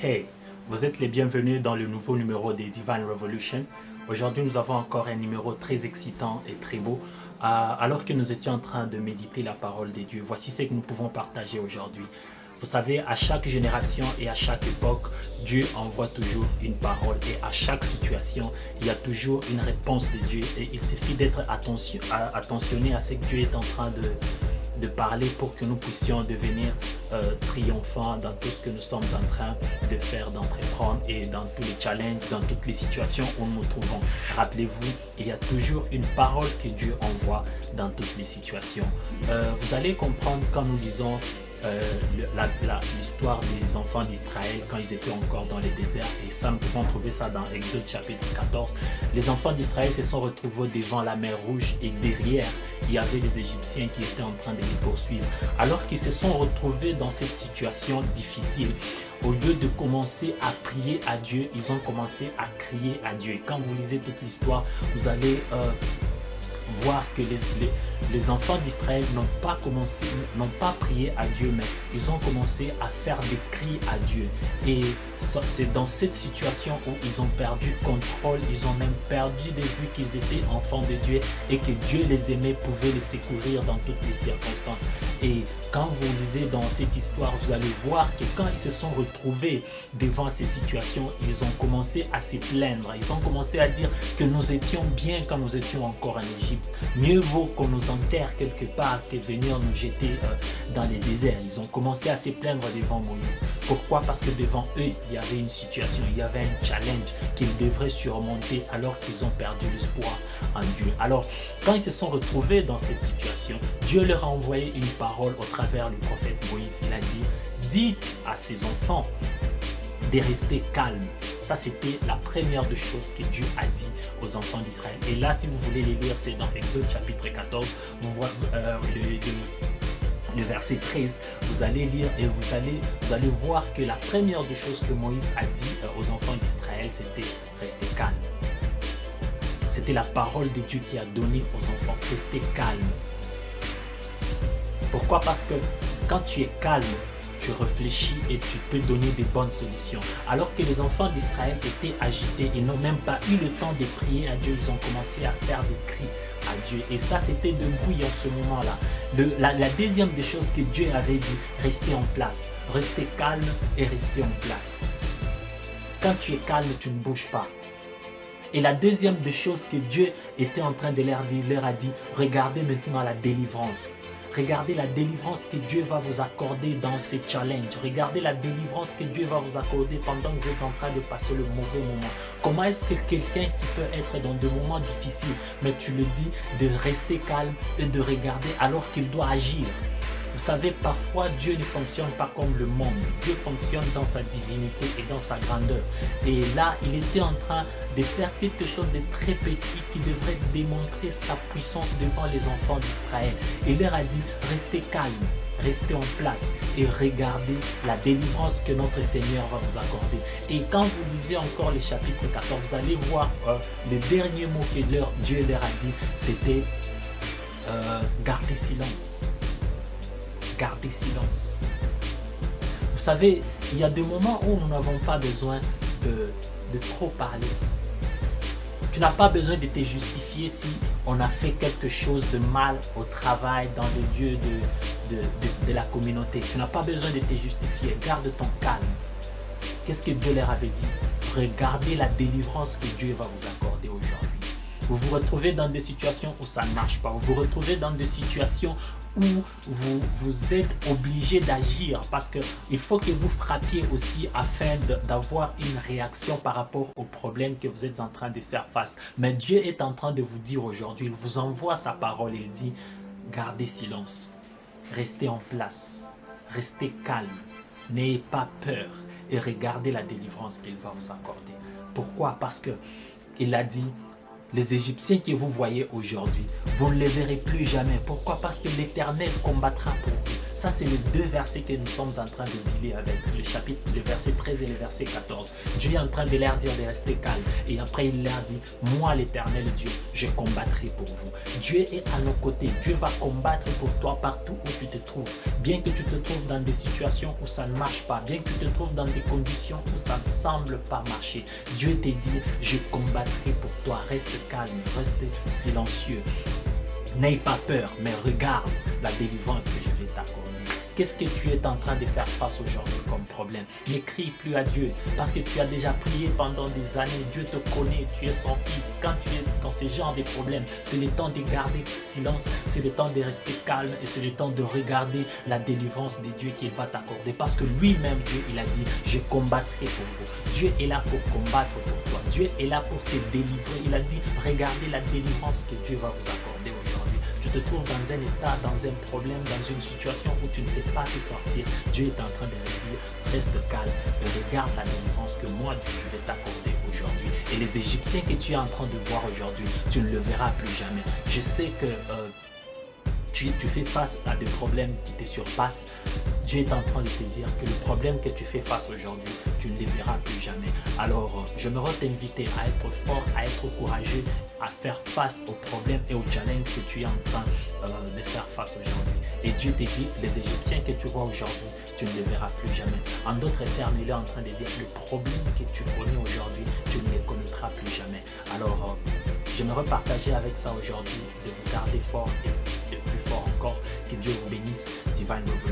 Hey, vous êtes les bienvenus dans le nouveau numéro des Divine Revolution. Aujourd'hui, nous avons encore un numéro très excitant et très beau. Alors que nous étions en train de méditer la parole de Dieu, voici ce que nous pouvons partager aujourd'hui. Vous savez, à chaque génération et à chaque époque, Dieu envoie toujours une parole et à chaque situation, il y a toujours une réponse de Dieu et il suffit d'être attentionné à ce que Dieu est en train de parler pour que nous puissions devenir triomphants dans tout ce que nous sommes en train de faire, d'entreprendre et dans tous les challenges, dans toutes les situations où nous nous trouvons. Rappelez-vous, il y a toujours une parole que Dieu envoie dans toutes les situations. Vous allez comprendre quand nous lisons l'histoire des enfants d'Israël quand ils étaient encore dans les déserts, et ça nous pouvons trouver ça dans Exode chapitre 14. Les enfants d'Israël se sont retrouvés devant la mer Rouge et derrière il y avait les Égyptiens qui étaient en train de les poursuivre. Alors qu'ils se sont retrouvés dans cette situation difficile, au lieu de commencer à prier à Dieu, ils ont commencé à crier à Dieu. Quand vous lisez toute l'histoire, vous allez voir que les enfants d'Israël n'ont pas prié à Dieu, mais ils ont commencé à faire des cris à Dieu. Et c'est dans cette situation où ils ont perdu contrôle, ils ont même perdu de vue qu'ils étaient enfants de Dieu et que Dieu les aimait, pouvait les secourir dans toutes les circonstances. Et quand vous lisez dans cette histoire, vous allez voir que quand ils se sont retrouvés devant ces situations, ils ont commencé à se plaindre. Ils ont commencé à dire que nous étions bien quand nous étions encore en Égypte. Mieux vaut qu'on nous enterre quelque part que venir nous jeter dans les déserts. Ils ont commencé à se plaindre devant Moïse. Pourquoi? Parce que devant eux, il y avait une situation, il y avait un challenge qu'ils devraient surmonter alors qu'ils ont perdu l'espoir en Dieu. Alors, quand ils se sont retrouvés dans cette situation, Dieu leur a envoyé une parole au travers du prophète Moïse. Il a dit, dites à ses enfants de rester calmes. Ça, c'était la première des choses que Dieu a dit aux enfants d'Israël. Et là, si vous voulez les lire, c'est dans Exode chapitre 14, vous voyez le verset 13, vous allez lire et vous allez voir que la première des choses que Moïse a dit aux enfants d'Israël, c'était rester calme. C'était la parole de Dieu qui a donné aux enfants, rester calme. Pourquoi? Parce que quand tu es calme, tu réfléchis et tu peux donner des bonnes solutions. Alors que les enfants d'Israël étaient agités et n'ont même pas eu le temps de prier à Dieu, ils ont commencé à faire des cris à Dieu. Et ça, c'était de bruit en ce moment-là. La deuxième des choses que Dieu avait dit, restez en place, restez calme et restez en place. Quand tu es calme, tu ne bouges pas. Et la deuxième des choses que Dieu était en train de leur dire, leur a dit, regardez maintenant la délivrance. Regardez la délivrance que Dieu va vous accorder dans ces challenges. Regardez la délivrance que Dieu va vous accorder pendant que vous êtes en train de passer le mauvais moment. Comment est-ce que quelqu'un qui peut être dans des moments difficiles, mais tu le dis de rester calme et de regarder alors qu'il doit agir? Vous savez, parfois Dieu ne fonctionne pas comme le monde. Dieu fonctionne dans sa divinité et dans sa grandeur. Et là, il était en train de faire quelque chose de très petit qui devrait démontrer sa puissance devant les enfants d'Israël. Il leur a dit, restez calme, restez en place et regardez la délivrance que notre Seigneur va vous accorder. Et quand vous lisez encore le chapitre 14, vous allez voir le dernier mot que Dieu leur a dit, c'était gardez silence. Gardez silence. Vous savez, il y a des moments où nous n'avons pas besoin de trop parler. Tu n'as pas besoin de te justifier si on a fait quelque chose de mal au travail, dans le lieu de la communauté. Tu n'as pas besoin de te justifier. Garde ton calme. Qu'est-ce que Dieu leur avait dit? Regardez la délivrance que Dieu va vous accorder aujourd'hui. Vous vous retrouvez dans des situations où ça ne marche pas. Vous vous retrouvez dans des situations où vous êtes obligé d'agir parce qu'il faut que vous frappiez aussi afin d'avoir une réaction par rapport au problème que vous êtes en train de faire face. Mais Dieu est en train de vous dire aujourd'hui, il vous envoie sa parole, il dit, gardez silence, restez en place, restez calme, n'ayez pas peur et regardez la délivrance qu'il va vous accorder. Pourquoi? Parce que il a dit, Les Égyptiens que vous voyez aujourd'hui, vous ne les verrez plus jamais. Pourquoi? Parce que l'Éternel combattra pour vous. Ça, c'est les deux versets que nous sommes en train de dealer avec. Le verset 13 et le verset 14. Dieu est en train de leur dire de rester calme. Et après, il leur dit, moi, l'Éternel Dieu, je combattrai pour vous. Dieu est à nos côtés. Dieu va combattre pour toi partout où tu te trouves. Bien que tu te trouves dans des situations où ça ne marche pas, bien que tu te trouves dans des conditions où ça ne semble pas marcher, Dieu te dit, je combattrai pour toi. Reste calme, reste silencieux. N'aie pas peur, mais regarde la délivrance que je vais t'accorder. Qu'est-ce que tu es en train de faire face aujourd'hui comme problème? Ne crie plus à Dieu parce que tu as déjà prié pendant des années. Dieu te connaît, tu es son fils. Quand tu es dans ce genre de problèmes, c'est le temps de garder silence, c'est le temps de rester calme et c'est le temps de regarder la délivrance de Dieu qu'il va t'accorder. Parce que lui-même, Dieu, il a dit, je combattrai pour vous. Dieu est là pour combattre pour toi. Dieu est là pour te délivrer. Il a dit, regardez la délivrance que Dieu va vous accorder aujourd'hui. Tu te trouves dans un état, dans un problème, dans une situation où tu ne sais pas te sortir. Dieu est en train de te dire, reste calme et regarde la délivrance que moi, Dieu, je vais t'accorder aujourd'hui. Et les Égyptiens que tu es en train de voir aujourd'hui, tu ne le verras plus jamais. Je sais que tu fais face à des problèmes qui te surpassent. Dieu est en train de te dire que le problème que tu fais face aujourd'hui, tu ne les verras plus jamais. Alors, j'aimerais t'inviter à être fort, à être courageux, à faire face aux problèmes et aux challenges que tu es en train de faire face aujourd'hui. Et Dieu te dit, les Égyptiens que tu vois aujourd'hui, tu ne les verras plus jamais. En d'autres termes, il est en train de dire, le problème que tu connais aujourd'hui, tu ne les connaîtras plus jamais. Alors, j'aimerais partager avec ça aujourd'hui, de vous garder fort et de plus fort encore. Que Dieu vous bénisse. Divine Revelation.